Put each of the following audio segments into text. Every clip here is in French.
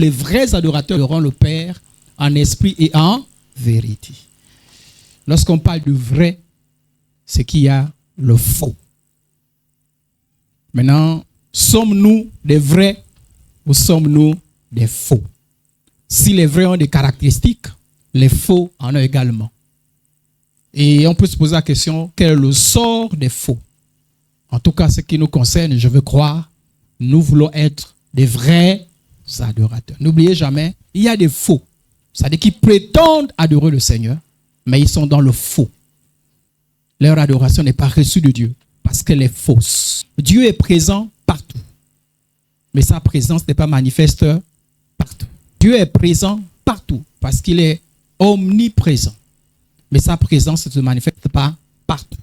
les vrais adorateurs auront le Père en esprit et en vérité. Lorsqu'on parle de vrai, c'est qu'il y a le faux. Maintenant, sommes-nous des vrais ou sommes-nous des faux? Si les vrais ont des caractéristiques, les faux en ont également. Et on peut se poser la question, quel est le sort des faux? En tout cas, ce qui nous concerne, je veux croire, nous voulons être des vrais adorateurs. N'oubliez jamais, il y a des faux. C'est-à-dire qu'ils prétendent adorer le Seigneur, mais ils sont dans le faux. Leur adoration n'est pas reçue de Dieu parce qu'elle est fausse. Dieu est présent partout, mais sa présence n'est pas manifeste partout. Dieu est présent partout parce qu'il est omniprésent, mais sa présence ne se manifeste pas partout.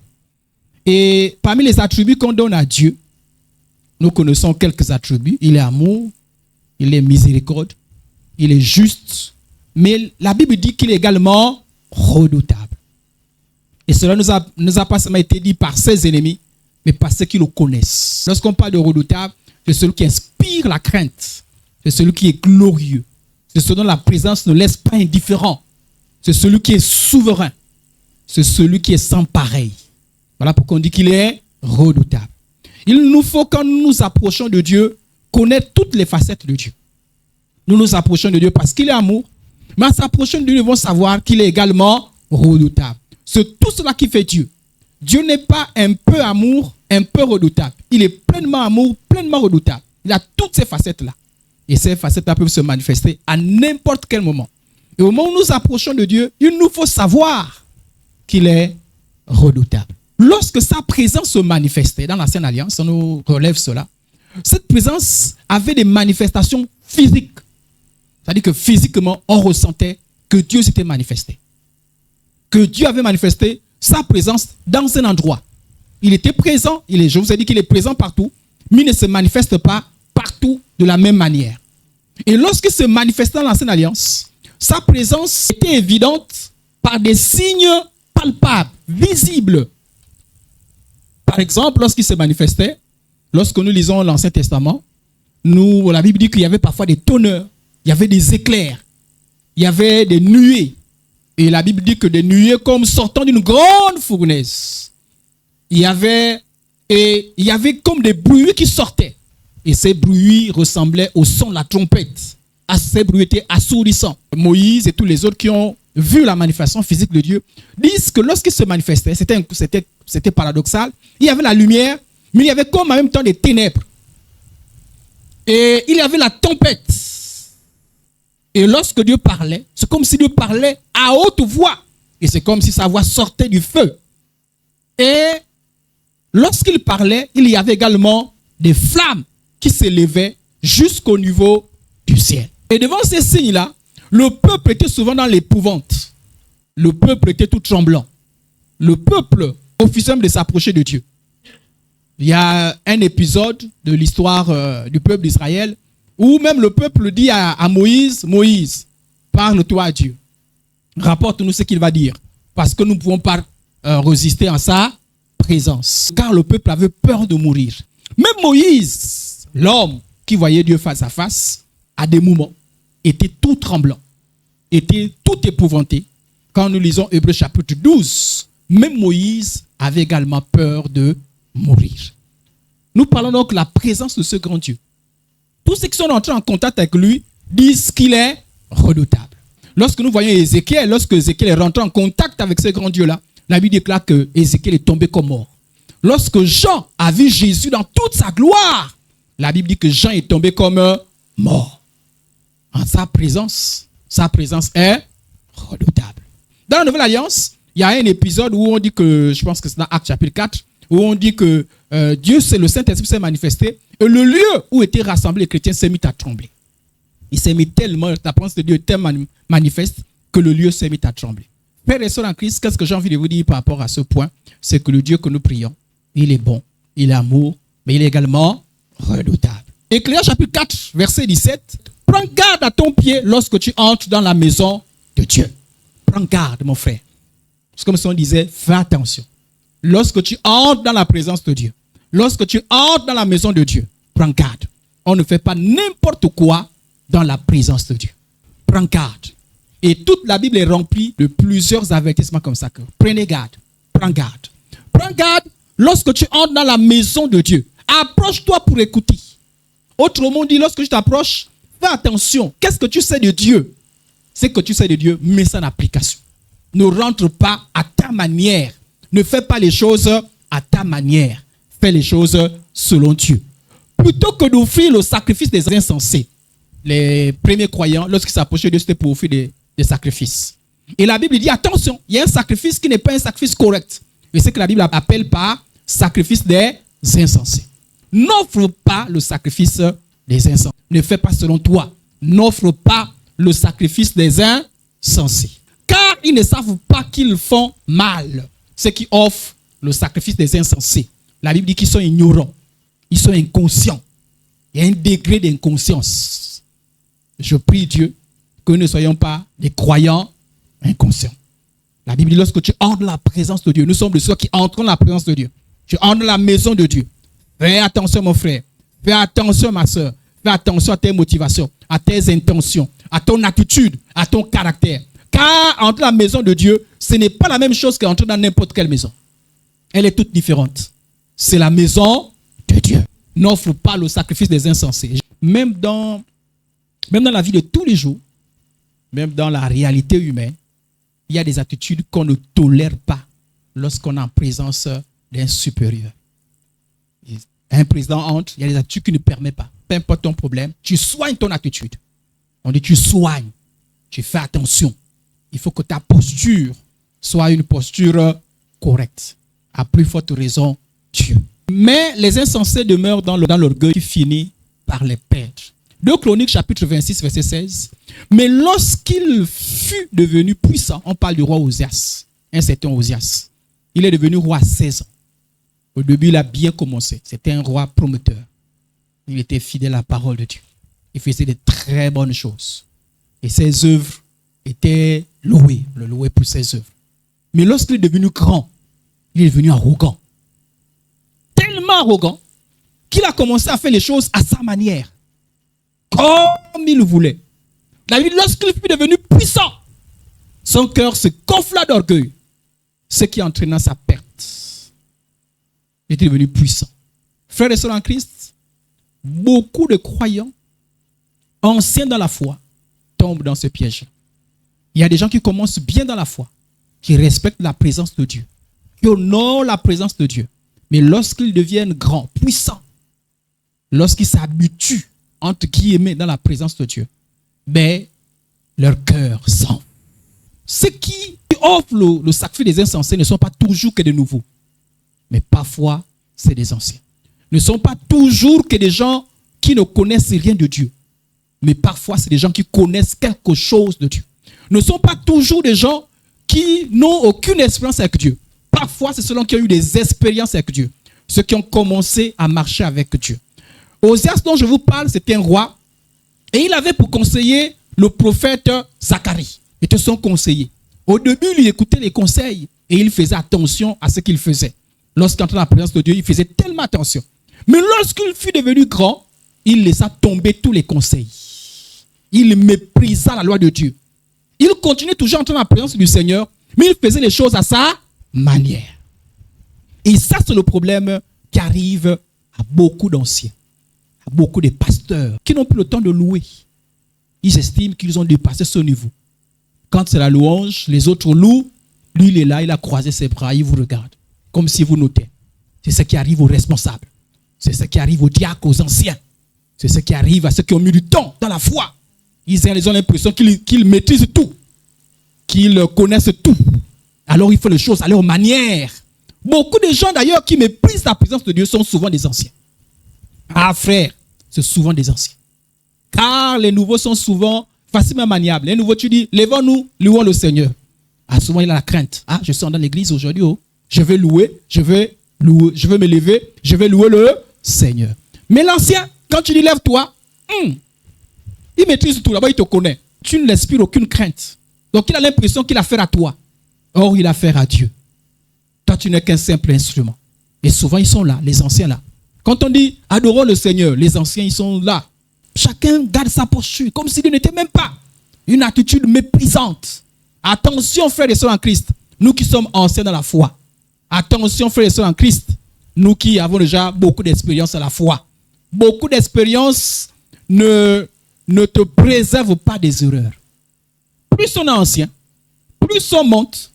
Et parmi les attributs qu'on donne à Dieu, nous connaissons quelques attributs. Il est amour, il est miséricorde, il est juste, mais la Bible dit qu'il est également redoutable. Et cela nous a pas seulement été dit par ses ennemis, mais par ceux qui le connaissent. Lorsqu'on parle de redoutable, c'est celui qui inspire la crainte. C'est celui qui est glorieux. C'est celui dont la présence ne laisse pas indifférent. C'est celui qui est souverain. C'est celui qui est sans pareil. Voilà pourquoi on dit qu'il est redoutable. Il nous faut, quand nous nous approchons de Dieu, connaître toutes les facettes de Dieu. Nous nous approchons de Dieu parce qu'il est amour, mais en s'approchant de Dieu, nous devons savoir qu'il est également redoutable. C'est tout cela qui fait Dieu. Dieu n'est pas un peu amour, un peu redoutable. Il est pleinement amour, pleinement redoutable. Il a toutes ces facettes-là. Et ces facettes-là peuvent se manifester à n'importe quel moment. Et au moment où nous approchons de Dieu, il nous faut savoir qu'il est redoutable. Lorsque sa présence se manifestait dans l'Ancienne Alliance, on nous relève cela, cette présence avait des manifestations physiques. C'est-à-dire que physiquement, on ressentait que Dieu s'était manifesté. Que Dieu avait manifesté sa présence dans un endroit. Il était présent, je vous ai dit qu'il est présent partout, mais il ne se manifeste pas partout de la même manière. Et lorsqu'il se manifestait dans l'Ancienne Alliance, sa présence était évidente par des signes palpables, visibles. Par exemple, lorsqu'il se manifestait, lorsque nous lisons l'Ancien Testament, la Bible dit qu'il y avait parfois des tonneurs, il y avait des éclairs, il y avait des nuées. Et la Bible dit que des nuées comme sortant d'une grande fournaise. Il y avait comme des bruits qui sortaient. Et ces bruits ressemblaient au son de la trompette. Ces bruits étaient assourdissants. Moïse et tous les autres qui ont vu la manifestation physique de Dieu disent que lorsqu'il se manifestait, c'était paradoxal. Il y avait la lumière, mais il y avait comme en même temps des ténèbres. Et il y avait la tempête. Et lorsque Dieu parlait, c'est comme si Dieu parlait à haute voix. Et c'est comme si sa voix sortait du feu. Et lorsqu'il parlait, il y avait également des flammes qui s'élevaient jusqu'au niveau du ciel. Et devant ces signes-là, le peuple était souvent dans l'épouvante. Le peuple était tout tremblant. Le peuple refusait de s'approcher de Dieu. Il y a un épisode de l'histoire du peuple d'Israël où même le peuple dit à Moïse, Moïse, parle-toi à Dieu. Rapporte-nous ce qu'il va dire. Parce que nous ne pouvons pas résister à sa présence. Car le peuple avait peur de mourir. Même Moïse, l'homme qui voyait Dieu face à face, à des moments, était tout tremblant, était tout épouvanté. Quand nous lisons Hébreux chapitre 12, même Moïse avait également peur de mourir. Nous parlons donc de la présence de ce grand Dieu. Tous ceux qui sont entrés en contact avec lui disent qu'il est redoutable. Lorsque nous voyons Ézéchiel, lorsque Ézéchiel est rentré en contact avec ce grand Dieu-là, la Bible déclare que Ézéchiel est tombé comme mort. Lorsque Jean a vu Jésus dans toute sa gloire, la Bible dit que Jean est tombé comme mort. En sa présence est redoutable. Dans la Nouvelle Alliance, il y a un épisode où on dit que, je pense que c'est dans Actes chapitre 4, où on dit que Dieu, c'est le Saint-Esprit s'est manifesté, et le lieu où étaient rassemblés les chrétiens s'est mis à trembler. Il s'est mis tellement, la présence de Dieu est tellement manifeste que le lieu s'est mis à trembler. Père et sœurs en Christ, qu'est-ce que j'ai envie de vous dire par rapport à ce point? C'est que le Dieu que nous prions, il est bon, il est amour, mais il est également redoutable. Ecclésiaste chapitre 4, verset 17. Prends garde à ton pied lorsque tu entres dans la maison de Dieu. Prends garde, mon frère. C'est comme si on disait, fais attention. Lorsque tu entres dans la présence de Dieu, lorsque tu entres dans la maison de Dieu, prends garde. On ne fait pas n'importe quoi dans la présence de Dieu. Prends garde. Et toute la Bible est remplie de plusieurs avertissements comme ça. Prenez garde. Prends garde. Prends garde lorsque tu entres dans la maison de Dieu. Approche-toi pour écouter. Autrement dit, lorsque tu t'approches, fais attention. Qu'est-ce que tu sais de Dieu? Ce que tu sais de Dieu, mets ça en application. Ne rentre pas à ta manière. Ne fais pas les choses à ta manière. Fais les choses selon Dieu. Plutôt que d'offrir le sacrifice des insensés. Les premiers croyants, lorsqu'ils s'approchaient de Dieu, c'était pour offrir des sacrifices. Et la Bible dit, attention, il y a un sacrifice qui n'est pas un sacrifice correct. Et c'est ce que la Bible appelle par sacrifice des insensés. N'offre pas le sacrifice des insensés. Ne fais pas selon toi. N'offre pas le sacrifice des insensés. Car ils ne savent pas qu'ils font mal. Ceux qui offrent le sacrifice des insensés. La Bible dit qu'ils sont ignorants. Ils sont inconscients. Il y a un degré d'inconscience. Je prie Dieu que nous ne soyons pas des croyants inconscients. La Bible dit lorsque tu entres dans la présence de Dieu, nous sommes de ceux qui entrent dans la présence de Dieu. Tu entres dans la maison de Dieu. Fais attention mon frère. Fais attention ma soeur. Fais attention à tes motivations, à tes intentions, à ton attitude, à ton caractère. Car entrer dans la maison de Dieu, ce n'est pas la même chose qu'entrer dans n'importe quelle maison. Elle est toute différente. C'est la maison de Dieu. N'offre pas le sacrifice des insensés. Même dans la vie de tous les jours, même dans la réalité humaine, il y a des attitudes qu'on ne tolère pas lorsqu'on est en présence d'un supérieur. Un président entre, il y a des attitudes qui ne permettent pas. Peu importe ton problème, tu soignes ton attitude. On dit tu soignes, tu fais attention. Il faut que ta posture soit une posture correcte. À plus forte raison, Dieu. Mais les insensés demeurent dans l'orgueil qui finit par les perdre. 2 Chroniques chapitre 26 verset 16. Mais lorsqu'il fut devenu puissant, on parle du roi Osias, un certain Osias. Il est devenu roi à 16 ans. Au début, il a bien commencé. C'était un roi prometteur. Il était fidèle à la parole de Dieu. Il faisait de très bonnes choses. Et ses œuvres étaient louées. On le louait pour ses œuvres. Mais lorsqu'il est devenu grand, il est devenu arrogant. Tellement arrogant qu'il a commencé à faire les choses à sa manière. Comme il voulait. David, lorsqu'il fut devenu puissant, son cœur se gonfla d'orgueil. Ce qui entraîna sa perte. Il était devenu puissant. Frères et sœurs en Christ, beaucoup de croyants anciens dans la foi tombent dans ce piège. Il y a des gens qui commencent bien dans la foi, qui respectent la présence de Dieu, qui honorent la présence de Dieu. Mais lorsqu'ils deviennent grands, puissants, lorsqu'ils s'habituent, entre guillemets, dans la présence de Dieu, mais leur cœur s'enfle. Ceux qui offrent le sacrifice des insensés ne sont pas toujours que des nouveaux. Mais parfois, c'est des anciens. Ne sont pas toujours que des gens qui ne connaissent rien de Dieu. Mais parfois, c'est des gens qui connaissent quelque chose de Dieu. Ne sont pas toujours des gens qui n'ont aucune expérience avec Dieu. Parfois, c'est ceux qui ont eu des expériences avec Dieu. Ceux qui ont commencé à marcher avec Dieu. Osias dont je vous parle, c'était un roi. Et il avait pour conseiller le prophète Zacharie. Il était son conseiller. Au début, il écoutait les conseils et il faisait attention à ce qu'il faisait. Lorsqu'il entrait dans la présence de Dieu, il faisait tellement attention. Mais lorsqu'il fut devenu grand, il laissa tomber tous les conseils. Il méprisa la loi de Dieu. Il continuait toujours à entrer dans la présence du Seigneur, mais il faisait les choses à sa manière. Et ça, c'est le problème qui arrive à beaucoup d'anciens, à beaucoup de pasteurs qui n'ont plus le temps de louer. Ils estiment qu'ils ont dépassé ce niveau. Quand c'est la louange, les autres louent. Lui, il est là, il a croisé ses bras, il vous regarde. Comme si vous notez. C'est ce qui arrive aux responsables. C'est ce qui arrive aux diacres, aux anciens. C'est ce qui arrive à ceux qui ont mis du temps dans la foi. Ils ont l'impression qu'ils maîtrisent tout. Qu'ils connaissent tout. Alors ils font les choses à leur manière. Beaucoup de gens d'ailleurs qui méprisent la présence de Dieu sont souvent des anciens. Ah frère, c'est souvent des anciens. Car les nouveaux sont souvent facilement maniables. Les nouveaux, tu dis, lèvons-nous, louons le Seigneur. Ah, souvent il a la crainte. Ah, je suis dans l'église aujourd'hui, oh. Je vais louer, je vais me lever, je vais louer le Seigneur. Mais l'ancien, quand tu dis lève-toi, il maîtrise tout. D'abord, il te connaît. Tu ne l'inspires aucune crainte. Donc, il a l'impression qu'il a affaire à toi. Or, il a affaire à Dieu. Toi, tu n'es qu'un simple instrument. Et souvent, ils sont là, les anciens là. Quand on dit adorons le Seigneur, les anciens, ils sont là. Chacun garde sa posture, comme si Dieu n'était même pas. Une attitude méprisante. Attention, frères et sœurs en Christ, nous qui sommes anciens dans la foi. Attention, frères et sœurs en Christ, nous qui avons déjà beaucoup d'expérience à la foi. Beaucoup d'expérience ne te préserve pas des erreurs. Plus on est ancien, plus on monte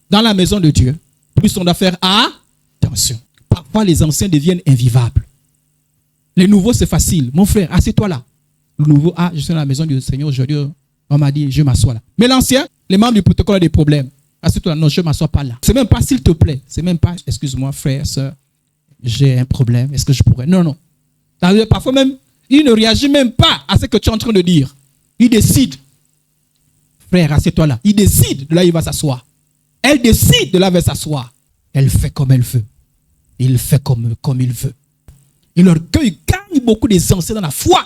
dans la maison de Dieu, plus on doit faire attention. Parfois, les anciens deviennent invivables. Les nouveaux, c'est facile. Mon frère, assieds-toi là. Le nouveau, je suis dans la maison du Seigneur aujourd'hui. On m'a dit, je m'assois là. Mais l'ancien, les membres du protocole ont des problèmes. Assieds-toi là. Non, je ne m'assois pas là. C'est même pas s'il te plaît. C'est même pas, excuse-moi, frère, soeur, j'ai un problème. Est-ce que je pourrais? Non, non. Parfois même, il ne réagit même pas à ce que tu es en train de dire. Il décide. Frère, assieds-toi là. Il décide de là où il va s'asseoir. Elle décide de là où elle va s'asseoir. Elle fait comme elle veut. Il fait comme il veut. Et l'orgueil gagne beaucoup des anciens dans la foi.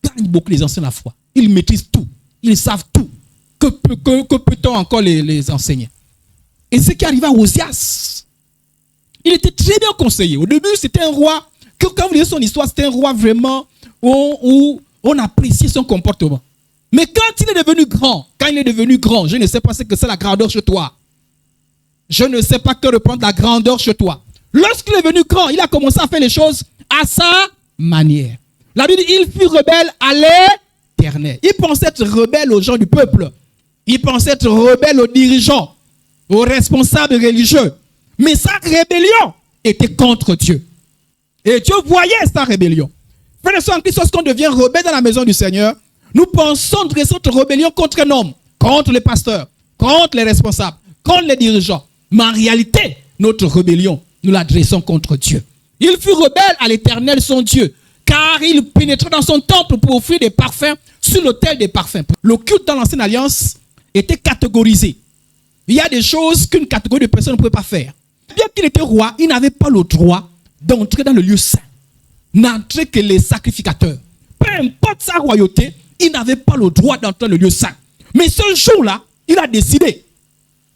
Gagne beaucoup les anciens dans la foi. Ils maîtrisent tout. Ils savent tout. Que peut-on encore les enseigner? Et ce qui arriva à Osias, il était très bien conseillé. Au début, c'était un roi, quand vous lisez son histoire, c'était un roi vraiment où on appréciait son comportement. Mais quand il est devenu grand, je ne sais pas ce que c'est la grandeur chez toi. Je ne sais pas que reprendre la grandeur chez toi. Lorsqu'il est devenu grand, il a commencé à faire les choses à sa manière. La Bible dit, il fut rebelle à l'Éternel. Il pensait être rebelle aux gens du peuple. Il pensait être rebelle aux dirigeants, aux responsables religieux. Mais sa rébellion était contre Dieu. Et Dieu voyait sa rébellion. Frères et sœurs en Christ, lorsqu'on devient rebelle dans la maison du Seigneur, nous pensons dresser notre rébellion contre un homme, contre les pasteurs, contre les responsables, contre les dirigeants. Mais en réalité, notre rébellion, nous la dressons contre Dieu. Il fut rebelle à l'Éternel son Dieu, car il pénétrait dans son temple pour offrir des parfums sur l'autel des parfums. Le culte dans l'Ancienne Alliance était catégorisé. Il y a des choses qu'une catégorie de personnes ne pouvait pas faire. Bien qu'il était roi, il n'avait pas le droit d'entrer dans le lieu saint. N'entrer que les sacrificateurs. Peu importe sa royauté, il n'avait pas le droit d'entrer dans le lieu saint. Mais ce jour-là, il a décidé.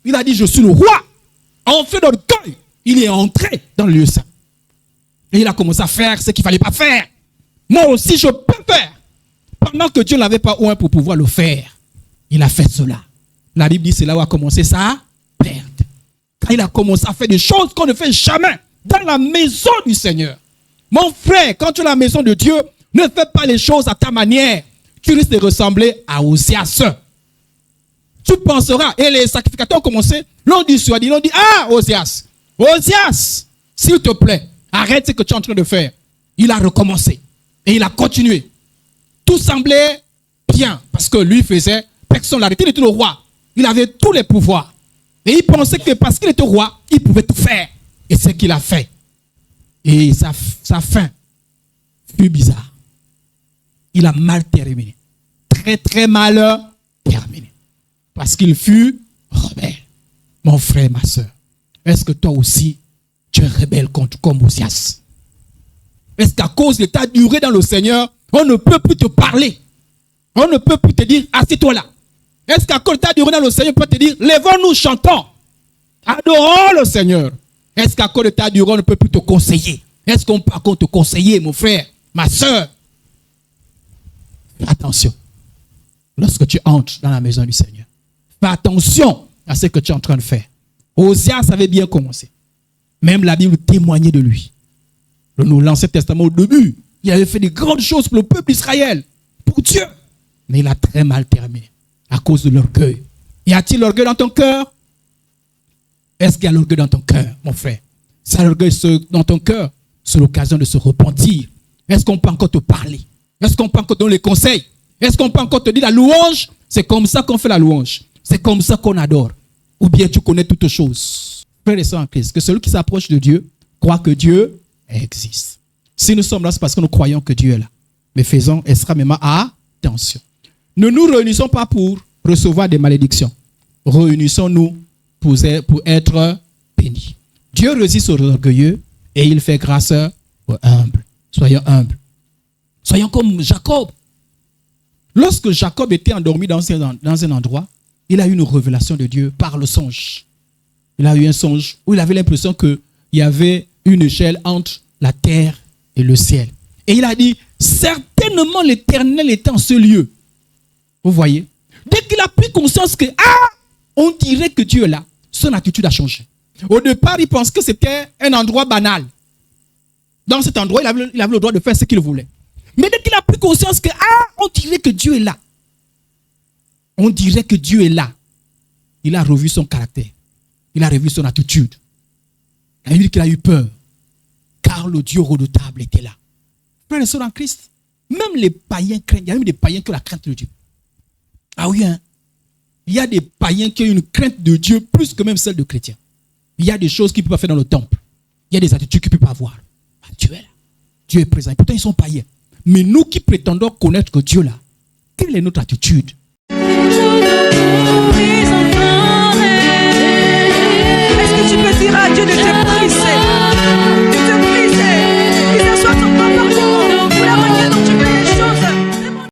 Il a dit, je suis le roi. En fait d'orgueil, il est entré dans le lieu saint. Et il a commencé à faire ce qu'il ne fallait pas faire. Moi aussi, je peux faire. Pendant que Dieu n'avait pas oint pour pouvoir le faire, il a fait cela. La Bible dit, c'est là où a commencé sa perte. Quand il a commencé à faire des choses qu'on ne fait jamais dans la maison du Seigneur. Mon frère, quand tu es dans la maison de Dieu, ne fais pas les choses à ta manière. Tu risques de ressembler à Osias. Tu penseras, et les sacrificateurs ont commencé, l'ont dissuadé, l'ont dit, Osias, s'il te plaît, arrête ce que tu es en train de faire. Il a recommencé. Et il a continué. Tout semblait bien, parce que lui faisait, personne l'arrêtait, il était le roi. Il avait tous les pouvoirs. Et il pensait que parce qu'il était roi, il pouvait tout faire. Et c'est ce qu'il a fait. Et sa fin fut bizarre. Il a mal terminé. Très, très mal terminé. Parce qu'il fut rebelle. Mon frère, ma soeur, est-ce que toi aussi, tu es rebelle comme Osias? Est-ce qu'à cause de ta durée dans le Seigneur, on ne peut plus te parler? On ne peut plus te dire, assieds-toi là. Est-ce qu'à cause de ta durée dans le Seigneur, on peut te dire, lèvons-nous, chantons. Adorons le Seigneur. Est-ce qu'à cause de ta durée, on ne peut plus te conseiller? Est-ce qu'on peut encore te conseiller, mon frère, ma soeur? Fais attention. Lorsque tu entres dans la maison du Seigneur, fais attention à ce que tu es en train de faire. Osias avait bien commencé. Même la Bible témoignait de lui. Dans l'Ancien Testament, au début, il avait fait de grandes choses pour le peuple d'Israël, pour Dieu. Mais il a très mal terminé à cause de l'orgueil. Y a-t-il l'orgueil dans ton cœur? Est-ce qu'il y a l'orgueil dans ton cœur, mon frère? Si il y a l'orgueil dans ton cœur, c'est l'occasion de se repentir. Est-ce qu'on peut encore te parler? Est-ce qu'on peut encore te donner les conseils? Est-ce qu'on peut encore te dire la louange? C'est comme ça qu'on fait la louange. C'est comme ça qu'on adore. Ou bien tu connais toutes choses. Frères et sœurs en Christ, que celui qui s'approche de Dieu croit que Dieu existe. Si nous sommes là, c'est parce que nous croyons que Dieu est là. Mais faisons extrêmement attention. Ne nous réunissons pas pour recevoir des malédictions. Réunissons-nous pour être bénis. Dieu résiste aux orgueilleux et il fait grâce aux humbles. Soyons humbles. Soyons comme Jacob. Lorsque Jacob était endormi dans un endroit, il a eu une révélation de Dieu par le songe. Il a eu un songe où il avait l'impression qu'il y avait une échelle entre la terre et le ciel. Et il a dit, certainement certainement l'Éternel était en ce lieu. Vous voyez? Dès qu'il a pris conscience que, on dirait que Dieu est là, son attitude a changé. Au départ, il pense que c'était un endroit banal. Dans cet endroit, il avait le droit de faire ce qu'il voulait. Mais dès qu'il a pris conscience que, on dirait que Dieu est là. On dirait que Dieu est là. Il a revu son caractère. Il a revu son attitude. Il a dit qu'il a eu peur. Car le Dieu redoutable était là. Frères et sœurs en Christ, même les païens craignent. Il y a même des païens qui ont la crainte de Dieu. Ah oui, hein? Il y a des païens qui ont une crainte de Dieu plus que même celle de chrétiens. Il y a des choses qu'ils ne peuvent pas faire dans le temple. Il y a des attitudes qu'ils ne peuvent pas avoir. Dieu est là. Dieu est présent. Et pourtant, ils sont païens. Mais nous qui prétendons connaître que Dieu est là, quelle est notre attitude?